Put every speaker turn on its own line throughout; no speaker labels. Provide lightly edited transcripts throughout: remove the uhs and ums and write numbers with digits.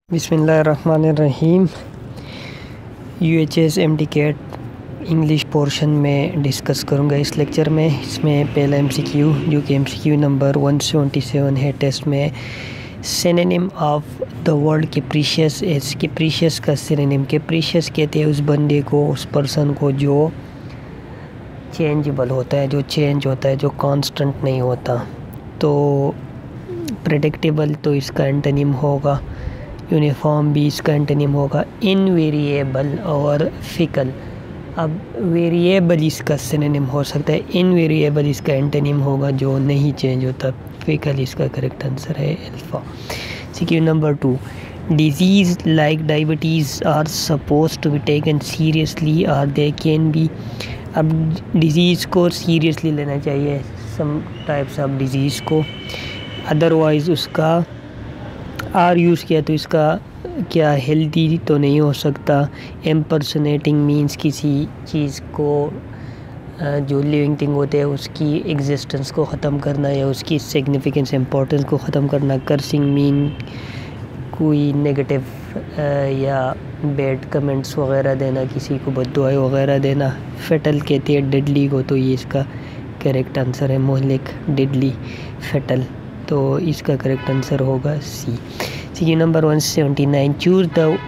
बिस्मिल्लाहिर्रहमानिर्रहीम। UHS MD CAT English portion में discuss करूँगा इस लेक्चर में। इसमें पहला MCQ जो कि MCQ नंबर 177 है टेस्ट में। Synonym of the word capricious is. Capricious का सिनोनिम, कैप्रिशियस कहते हैं उस बंदे को, उस पर्सन को जो चेंजेबल होता है, जो चेंज होता है, जो कांस्टेंट नहीं होता। तो प्रेडिक्टेबल तो इसका एंटोनिम होगा, यूनिफॉर्म भी इसका एंटोनिम होगा, इनवेरिएबल और फिकल। अब वेरिएबल इसका सिनोनिम हो सकता है, इनवेरिएबल इसका एंटोनिम होगा जो नहीं चेंज होता, फिकल इसका करेक्ट आंसर है alpha. MCQ number 2, disease like diabetes are suppose to be taken seriously और दे कैन बी। अब डिजीज़ को सीरियसली लेना चाहिए, सम टाइप्स ऑफ डिजीज़ को, अदरवाइज़ उसका आर यूज़ किया तो इसका क्या हेल्दी तो नहीं हो सकता। इम्पर्सनेटिंग मीन्स किसी चीज़ को जो लिविंग थिंग होते हैं उसकी एग्जिस्टेंस को ख़त्म करना या उसकी सिग्निफिकेंस इम्पोर्टेंस को ख़त्म करना। कर्सिंग मीन कोई नेगेटिव या बैड कमेंट्स वगैरह देना, किसी को बद्दुआएं वगैरह देना। फेटल कहते हैं डेडली को, तो ये इसका करेक्ट आंसर है, मोहलिक, डेडली, फेटल, तो इसका करेक्ट आंसर होगा C. MCQ number 179, choose the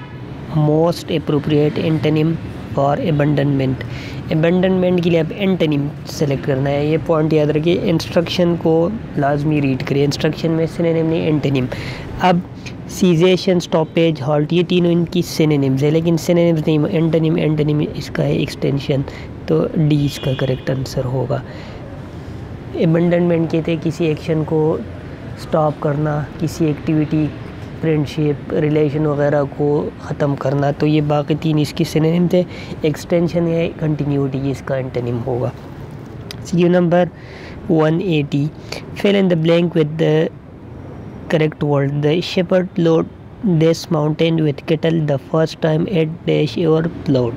most appropriate antonym for abandonment. Abandonment के लिए आप एंटोनिम सेलेक्ट करना है। ये पॉइंट याद रखिए, इंस्ट्रक्शन को लाजमी रीड करिए, इंस्ट्रक्शन में सिनोनिम नहीं एंटोनिम। अब सीजेशन, स्टॉपेज, हॉल्ट, ये तीनों इनकी सिनोनिम्स है, लेकिन सिनोनिम्स नहीं, एंटोनिम, एंटोनिम इसका है एक्सटेंशन, तो डी इसका करेक्ट आंसर होगा। अबंडनमेंट कहते हैं किसी एक्शन को स्टॉप करना, किसी एक्टिविटी, फ्रेंडशिप, रिलेशन वगैरह को ख़त्म करना, तो ये बाकी तीन इसकी सिनोनिम थे। एक्सटेंशन है कंटिन्यूटी, इसका एंटोनिम होगा। MCQ number 180, fill in the blank with the correct word. The shepherd load this mountain with cattle the first time at dash your plot.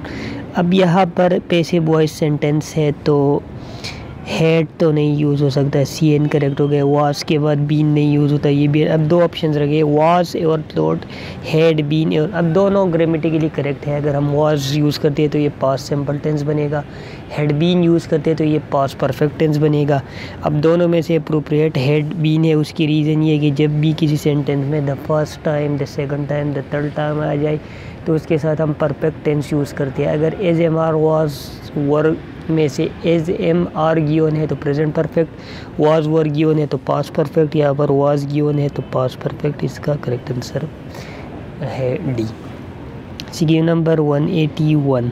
अब यहाँ पर पैसिव वॉइस सेंटेंस है तो head तो नहीं यूज़ हो सकता, CN करेक्ट हो गया। वाज के बाद बीन नहीं यूज़ होता, ये भी। अब दो ऑप्शंस रखे, वाज और प्लॉट, हेड, बीन और। अब दोनों ग्रामेटिकली करेक्ट है। अगर हम वाज यूज़ करते हैं तो ये पास्ट सिंपल टेंस बनेगा, हेड बीन यूज़ करते हैं तो ये पास्ट परफेक्ट टेंस बनेगा। अब दोनों में से अप्रोप्रिएट हेड बीन है। उसकी रीज़न ये है कि जब भी किसी सेंटेंस में the first time, the second time, the third time आ जाए तो उसके साथ हम परफेक्ट टेंस यूज़ करते हैं। अगर is am are was were में से एज एम आर गिवन है तो present perfect, was were given है तो पास्ट परफेक्ट, यहाँ पर वाज गिवन है तो पास्ट परफेक्ट, इसका करेक्ट आंसर है D. MCQ number 181,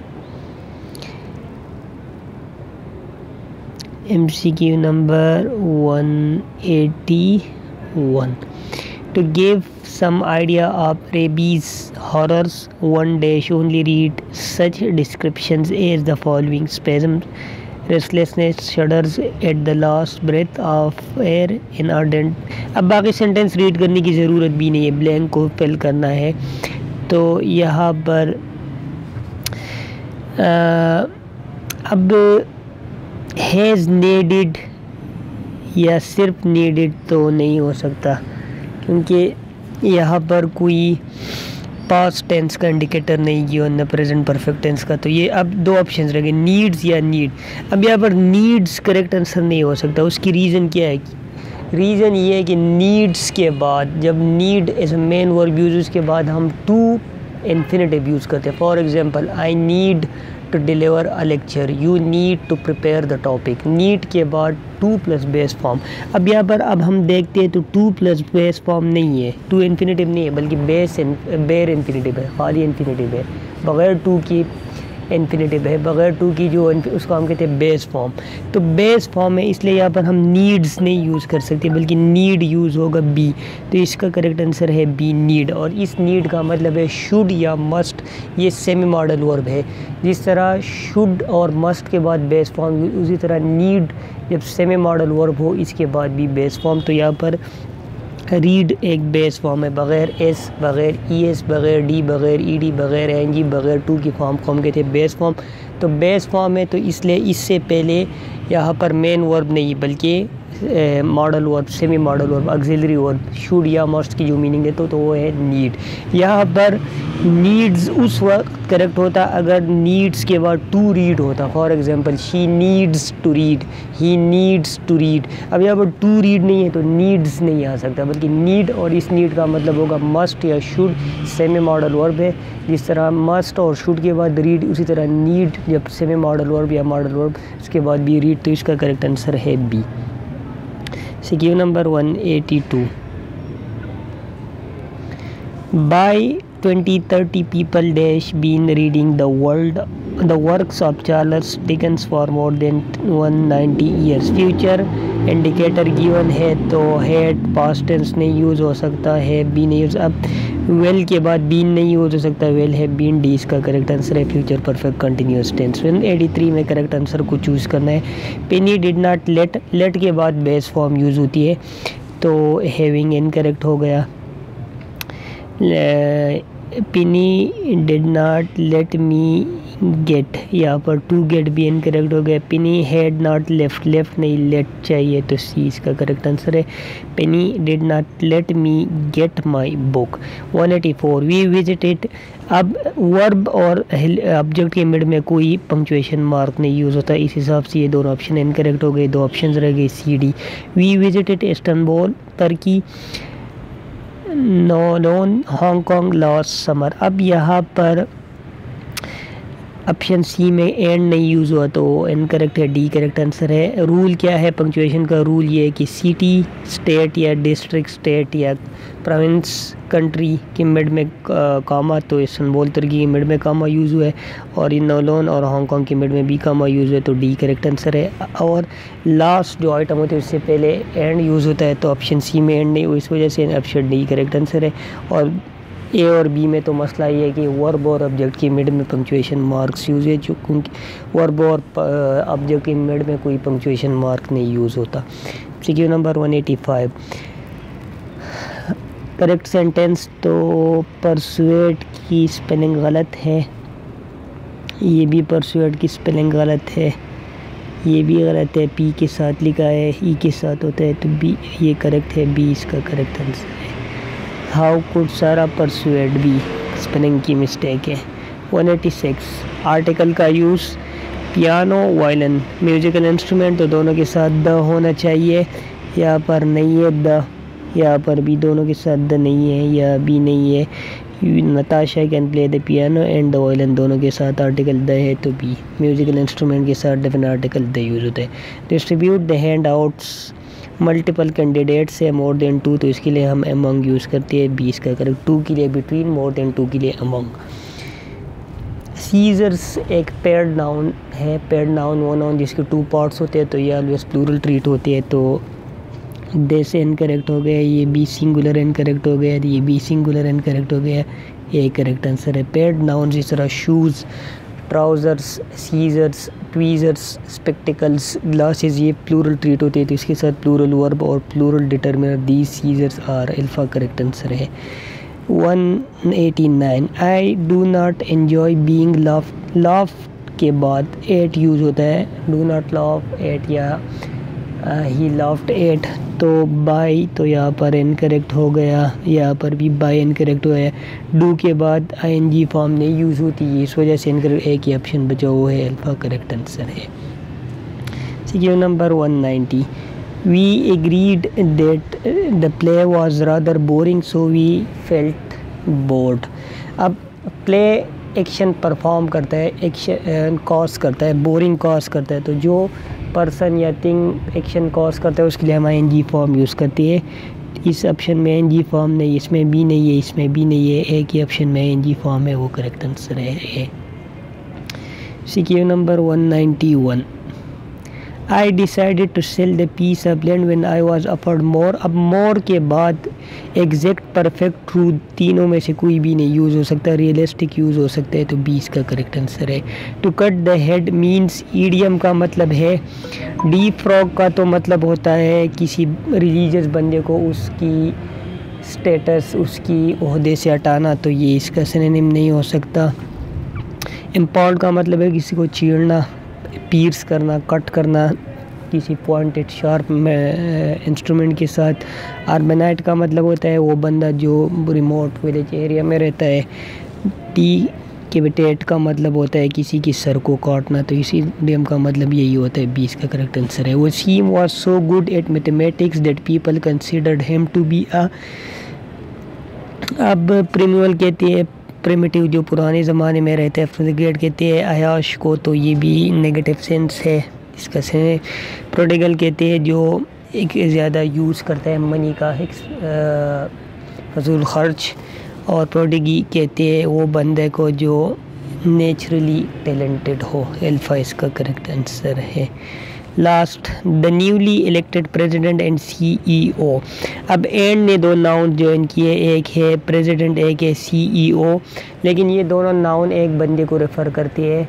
MCQ number 181, to give some idea of rabies horrors, one dash only read such descriptions as the following: spasms, restlessness, shudders at the last breath of air, inardent। अब बाकी sentence read करने की ज़रूरत भी नहीं है, blank को fill करना है। तो यहाँ पर अब हैज़ नीडेड या सिर्फ नीडेड तो नहीं हो सकता, क्योंकि यहाँ पर कोई पास्ट टेंस का इंडिकेटर नहीं किया न प्रेजेंट परफेक्ट टेंस का। तो ये अब दो ऑप्शंस रहेंगे, नीड्स या नीड। अब यहाँ पर नीड्स करेक्ट आंसर नहीं हो सकता। उसकी रीज़न क्या है? रीज़न ये है कि नीड्स के बाद, जब need as main verb use, उसके बाद हम टू इन्फिनेटिव यूज़ करते हैं। For example, I need to deliver a lecture, you need to prepare the topic. Need के बाद टू प्लस बेस फॉर्म। अब यहाँ पर अब हम देखते हैं तो टू प्लस बेस फॉर्म नहीं है, टू इन्फिनेटिव नहीं है, बल्कि बेर इन्फिनेटिव है, खाली इन्फिनेटिव है, बग़ैर टू की इन्फिनेटिव है, बग़ैर टू की जो उसको हम कहते हैं बेस फॉर्म। तो बेस फॉर्म है, इसलिए यहाँ पर हम नीड्स नहीं यूज़ कर सकते, बल्कि नीड यूज़ होगा बी। तो इसका करेक्ट आंसर है बी, नीड। और इस नीड का मतलब है शुड या मस्ट, ये सेमी मॉडल वर्ब है। जिस तरह शुड और मस्ट के बाद बेस फॉर्म, उसी तरह नीड जब सेमी मॉडल वर्ब हो इसके बाद भी बेस फॉर्म। तो यहाँ पर रीड एक बेस फॉर्म है, बग़ैर एस, बग़ैर ES, बग़ैर डी, बग़ैर ED, बग़ैर NG, बग़ैर टू की फॉर्म को हम कहते हैं बेस फॉर्म। तो बेस फॉर्म है तो इसलिए इससे पहले यहाँ पर मेन वर्ब नहीं बल्कि modal verb, semi modal verb, auxiliary verb, should या मस्ट की जो मीनिंग है तो वो है नीड। यहाँ पर नीड्स उस वक्त करेक्ट होता अगर नीड्स के बाद टू रीड होता। For example she needs to read, he needs to read. अब यहाँ पर टू रीड नहीं है तो नीड्स नहीं आ सकता, बल्कि नीड और इस नीड का मतलब होगा मस्ट या शुड। सेमी मॉडल वर्ब है, जिस तरह मस्ट और शुड के बाद रीड, उसी तरह नीड जब सेमी मॉडल वर्ब या मॉडल वर्ब उसके बाद भी रीड, तो इसका करेक्ट आंसर है B. CQ number 182। By 2030 people dash been reading the works of Charles Dickens for more than 190 years। Future indicator given है तो हैड पास्ट टेंस नहीं यूज़ हो सकता है, बी नहीं यूज़। अब वेल के बाद बीन नहीं यूज़ हो सकता, वेल है बीन, डी इसका करेक्ट आंसर है फ्यूचर परफेक्ट कंटिन्यूस टेंस। 183 में करेक्ट आंसर को चूज़ करना है। पेनी डिड नॉट लेट, लेट के बाद बेस फॉर्म यूज़ होती है तो हैविंग इनकरेक्ट हो गया। Penny did not let me get, यहाँ पर टू गेट भी इनकरेक्ट हो गया। Penny had not left, left नहीं लेट चाहिए तो सी इसका करेक्ट आंसर है। Penny did not let me get my book. 184 we visited. अब वर्ब और ऑब्जेक्ट के मिड में कोई पंक्चुएशन मार्क नहीं यूज़ होता, इस हिसाब से ये दोनों ऑप्शन इनकरेक्ट हो गए। दो ऑप्शन रह गए C D. We visited Istanbul Turkey, known Hong Kong last summer. अब यहाँ पर ऑप्शन सी में एंड नहीं यूज़ हुआ तो इनकरेक्ट है, डी करेक्ट आंसर है। रूल क्या है पंक्चुएशन का? रूल ये है कि सिटी, स्टेट या डिस्ट्रिक्ट, स्टेट या प्रोविंस, कंट्री के मिड में कामा, तो इस्तांबुल तुर्की के मिड में कामा यूज़ हुआ है, और इन नोलोन और हांगकांग के मिड में भी कामा यूज़ हुआ है तो डी करेक्ट आंसर है। और लास्ट जो आइटम होती है उससे पहले एंड यूज़ होता है तो ऑप्शन सी में एंड नहीं हुआ, इस वजह से ऑप्शन डी करेक्ट आंसर है। और ए और बी में तो मसला ये है कि वर्ब और ऑब्जेक्ट के मिड में पंक्चुएशन मार्क्स यूज़ है, जो वर्ब और ऑब्जेक्ट के मिड में कोई पंक्चुएशन मार्क नहीं यूज़ होता। CQ number 185। करेक्ट सेंटेंस तो परसुएट की स्पेलिंग गलत है, ये भी परसुएट की स्पेलिंग गलत है, ये भी गलत है, पी के साथ लिखा है, ई के साथ होता है तो बी ये करेक्ट है, बी इसका करेक्ट आंसर है। हाउ कुड सारा परसुएट, बी स्पेलिंग की मिस्टेक है। 186 आर्टिकल का use piano, violin, musical instrument तो दोनों के साथ द होना चाहिए, यहाँ पर नहीं है द, यहाँ पर भी दोनों के साथ द नहीं है, या बी नहीं है। Natasha can play the piano and the violin दोनों के साथ आर्टिकल द है तो बी। म्यूजिकल इंस्ट्रूमेंट के साथ डेफिनेट आर्टिकल द यूज़ होता है। Distribute the hand outs, multiple candidates है मोर देन टू तो इसके लिए हम अमंग यूज़ करते हैं, 20 का करेक्ट। टू के लिए बिटवीन, मोर देन टू के लिए अमंग। सीजर्स एक पेड नाउन है, पेड नाउन वो नाउन जिसके टू पार्ट्स होते हैं तो ये ऑलवेज प्लूरल ट्रीट होते हैं तो दे से इनकरेक्ट हो गया, ये बी सिंगुलर इनकरेक्ट हो गया, ये बी सिंगुलर इनकरेक्ट हो गया, ये करेक्ट आंसर है। पेड नाउन जिस तरह shoes, trousers, scissors, tweezers, spectacles, glasses ये प्लूरल ट्रीट होते हैं तो इसके साथ प्लूरल वर्ब और plural determiner these scissors are alpha correct answer है। 189 I do not enjoy being love, love के बाद एट यूज़ होता है, डू नॉट लव एट या ही लव्ड एट तो बाय तो यहाँ पर इनकरेक्ट हो गया, यहाँ पर भी बाय इनकरेक्ट हुआ है। डू के बाद आईएनजी फॉर्म नहीं यूज़ होती है, इस वजह से इनकरेक्ट एक ही ऑप्शन बचा वो है अल्फा करेक्ट आंसर है। CQ number 190 we agreed that the play was rather boring so we felt bored. अब प्ले एक्शन परफॉर्म करता है, एक्शन कॉज करता है, बोरिंग कॉज करता है तो जो पर्सन या थिंग एक्शन कॉज करता है उसके लिए हम आईएनजी फॉर्म यूज़ करती है। इस ऑप्शन में आईएनजी फॉर्म नहीं, इसमें भी नहीं है, इसमें भी नहीं है, एक ही ऑप्शन में आईएनजी फॉर्म है वो करेक्ट आंसर है। CQ number 191 I decided to sell the piece of land when I was offered more. अब मोर के बाद एग्जैक्ट, परफेक्ट, ट्रू तीनों में से कोई भी नहीं यूज़ हो सकता, रियलिस्टिक यूज़ हो सकता है तो 20 का करेक्ट आंसर है। To cut the head means idiom का मतलब है डी फ्रॉग का तो मतलब होता है किसी रिलीजियस बंदे को उसकी स्टेटस, उसकी ओहदे से हटाना तो ये इसका सिनोनिम नहीं हो सकता। इम्पॉल्ड का मतलब है किसी को चीरना, पीर्स करना, कट करना किसी पॉइंटेड शार्प इंस्ट्रूमेंट के साथ। अर्बनाइट का मतलब होता है वो बंदा जो रिमोट विलेज एरिया में रहता है। डिकैपिटेट का मतलब होता है किसी की सर को काटना, तो इसी डेम का मतलब यही होता है। 20 का करेक्ट आंसर है। Waseem was so good at mathematics that people considered him to be a. अब प्रिमिवल कहते हैं प्रिमिटिव जो पुराने ज़माने में रहते हैं। फ्रिगेट कहते हैं अयाश को, तो ये भी नेगेटिव सेंस है इसका से। प्रोडिगल कहते हैं जो एक ज़्यादा यूज़ करता है मनी का फजूल खर्च। और प्रोडिगी कहते हैं वो बंदे को जो नेचुरली टैलेंटेड हो। अल्फ़ा इसका करेक्ट आंसर है। Last, the newly elected president and CEO। अब एंड ने दो नाउन ज्वाइन किए, एक है प्रेसिडेंट एक है CEO, लेकिन ये दोनों नाउन एक बंदे को रेफ़र करते हैं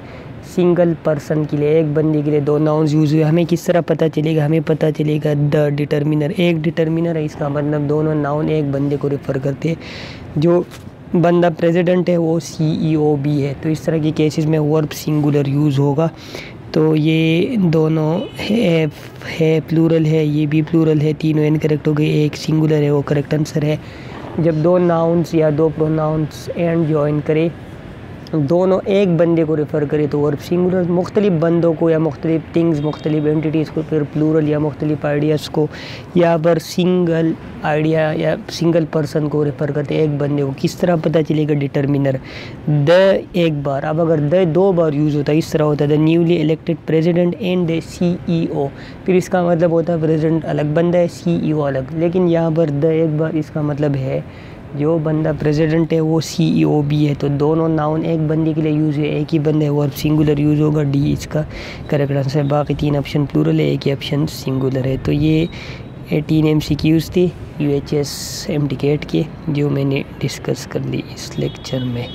सिंगल पर्सन के लिए। एक बंदे के लिए दो नाउन्स यूज़ हुए। हमें किस तरह पता चलेगा? हमें पता चलेगा द डिटर्मिनर, एक डिटर्मिनर है, इसका मतलब दोनों नाउन एक बंदे को रेफ़र करते हैं। जो बंदा प्रेसिडेंट है वो CEO भी है, तो इस तरह के केसेस में वर्ब सिंगुलर यूज़ होगा। तो ये दोनों है प्लूरल है, ये भी प्लूरल है, तीनों इनकरेक्ट हो गए। एक सिंगुलर है वो करेक्ट आंसर है। जब दो नाउन्स या दो प्रोनाउंस एंड जॉइन करे, दोनों एक बंदे को रेफ़र करे तो वर्ब सिंगुलर। मुख्तलिफ बंदों को या मुख्तलिफ थिंग्स, मुख्तलिफ एंटिटीज़ को फिर प्लूरल या मुख्तलिफ आइडियाज़ को, या पर सिंगल आइडिया या सिंगल पर्सन को रेफ़र करते हैं एक बंदे को। किस तरह पता चलेगा? डिटर्मिनर द एक बार, अब अगर द दो बार यूज़ होता है इस तरह होता है the newly elected president and the CEO, फिर इसका मतलब होता है प्रेसिडेंट अलग बंदा है, CEO अलग। लेकिन यहाँ पर द एक बार, इसका मतलब है जो बंदा प्रेसिडेंट है वो CEO भी है, तो दोनों नाउन एक बंदे के लिए यूज़ है, एक ही बंदा है, वर्ब सिंगुलर यूज़ होगा। डी इसका करेक्ट आंसर है। बाकी तीन ऑप्शन प्लूरल है, एक ही ऑप्शन सिंगुलर है। तो ये 18 MCQs थे UHS MTCAT के, जो मैंने डिस्कस कर ली इस लेक्चर में।